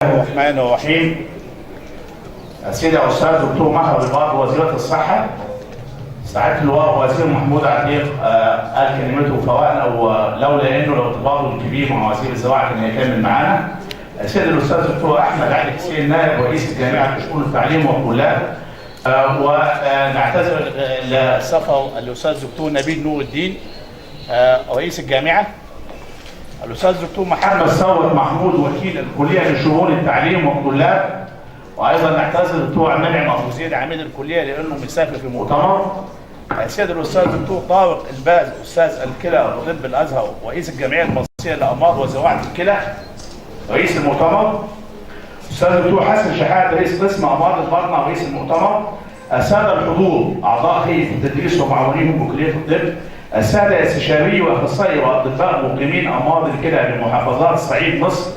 الرحمن الرحيم. سيدي أستاذ دكتور مها رباط وزيرة الصحة، سعادة اللواء وزير محمود عتيق قال كلمته فوائد لولا انه لو ارتباطه الكبير مع وزير الزراعه كان هيكمل معانا. سيدي الاستاذ دكتور احمد علي حسين نائب رئيس الجامعه لشؤون التعليم والطلاب، ونعتذر لسفر الاستاذ دكتور نبيل نور الدين رئيس الجامعه، الاستاذ دكتور محمد ثروت محمود وكيل الكليه لشؤون التعليم والطلاب، وايضا نعتذر للدكتور عبد المنعم ابو زيد عميد الكليه لانه مسافر في مؤتمر. السيد الاستاذ الدكتور طارق الباز استاذ الكلى وطب الازهر ورئيس الجمعيه المصريه للامراض وزراعه الكلى رئيس المؤتمر. الاستاذ الدكتور حسن شحات رئيس قسم امراض البطنه رئيس المؤتمر. الساده الحضور اعضاء هيئه التدريس ومعاونيهم بكليه الطب، الساده استشاري واخصائي واطباء مقيمين امراض الكلى بمحافظات صعيد مصر،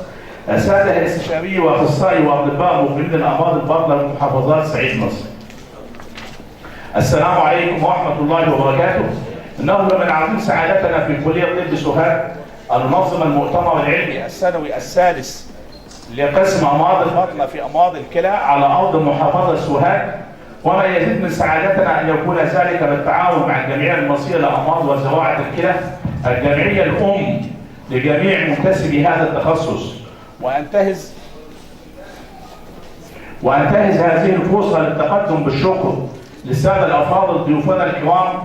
الساده الاستشاري واخصائي واطباء مقيمين امراض البطنه بمحافظات صعيد مصر. السلام عليكم ورحمه الله وبركاته. انه من عظيم سعادتنا في كليه طب سوهاج ان ننظم المؤتمر العلمي السنوي الثالث لقسم امراض البطنه في امراض الكلى على ارض محافظه سوهاج، وما يزيد من سعادتنا ان يكون ذلك بالتعاون مع الجمعيه المصريه للامراض وزراعه الكلى، الجمعيه الام لجميع منتسبي هذا التخصص. وانتهز هذه الفرصه للتقدم بالشكر للساده الافاضل ضيوفنا الكرام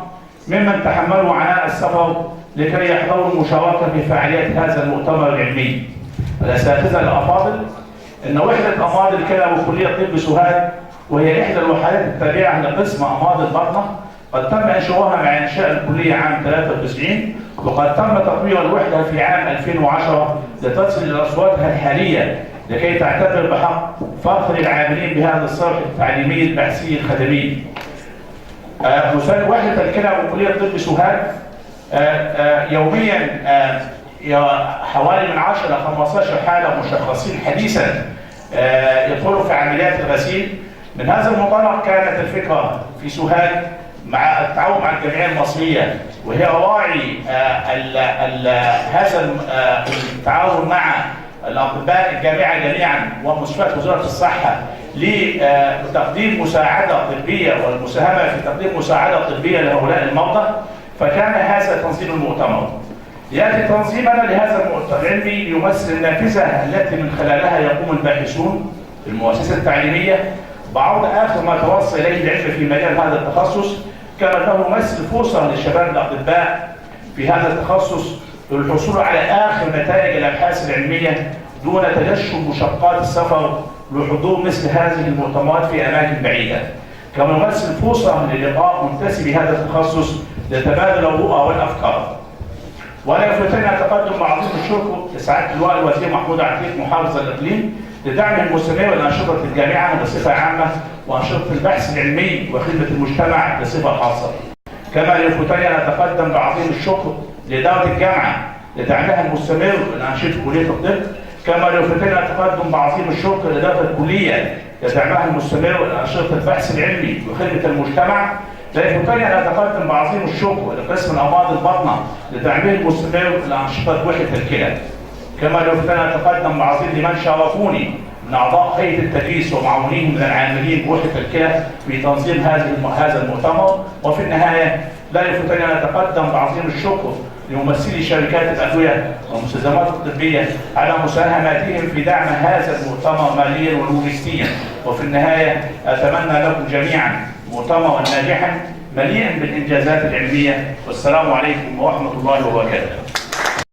ممن تحملوا عناء السفر لكي يحضروا المشاركه في فعاليات هذا المؤتمر العلمي. الاساتذه الافاضل، ان وحده امراض الكلى وكليه طب سوهاج وهي احدى الوحدات التابعه لقسم امراض البطنه قد تم انشاؤها مع انشاء الكليه عام 93، وقد تم تطوير الوحده في عام 2010 لتصل الى اصواتها الحاليه لكي تعتبر بحق فخر العاملين بهذا الصرح التعليمي البحثي الخدمي. وحده الكلى وكليه طب سوهاج يوميا حوالي من 10 إلى 15 حاله مشخصين حديثا يدخلوا في عمليات الغسيل. من هذا المنطلق كانت الفكره في سوهاج مع التعاون مع الجمعيه المصريه، وهي راعي هذا التعاون مع الاطباء الجامعه جميعا ومستشفيات وزاره الصحه لتقديم مساعده طبيه والمساهمه في تقديم مساعده طبيه لهؤلاء المرضى، فكان هذا تنظيم المؤتمر. ياتي تنظيمنا لهذا المؤتمر العلمي يمثل النافذه التي من خلالها يقوم الباحثون في المؤسسه التعليميه بعرض اخر ما توصل اليه العلم في مجال هذا التخصص، كما انه يمثل فرصه للشباب الاطباء في هذا التخصص للحصول على اخر نتائج الابحاث العلميه دون تجشم مشقات السفر لحضور مثل هذه المؤتمرات في اماكن بعيده، كما يمثل فرصه للقاء منتسبي هذا التخصص لتبادل الرؤى والافكار. ولا يفوتني التقدم بعظيم الشكر لسعاده اللواء الوزير محمود عتيق محافظ الاقليم لدعمه المستمر لانشطه الجامعه بصفه عامه وانشطه البحث العلمي وخدمه المجتمع بصفه خاصه. كما يفوتني ان اتقدم بعظيم الشكر لاداره الجامعه لدعمها المستمر لانشطه كليه الطب. كما يفوتني ان اتقدم بعظيم الشكر لاداره الكليه لدعمها المستمر لانشطه البحث العلمي وخدمه المجتمع. لا يفوتني ان اتقدم بعظيم الشكر لقسم الامراض البطنه لدعمه المستمر لانشطه وحده الكلى. كما يفوتني ان اتقدم بعظيم لمن شاركوني من اعضاء هيئه التدريس ومعاونيهم من العاملين بوحده الكلى في تنظيم هذا المؤتمر. وفي النهايه لا يفوتني ان اتقدم بعظيم الشكر لممثلي شركات الادويه والمستلزمات الطبيه على مساهماتهم في دعم هذا المؤتمر ماليا ولوجستيا. وفي النهايه اتمنى لكم جميعا مؤتمرا ناجحا مليئا بالانجازات العلميه، والسلام عليكم ورحمه الله وبركاته.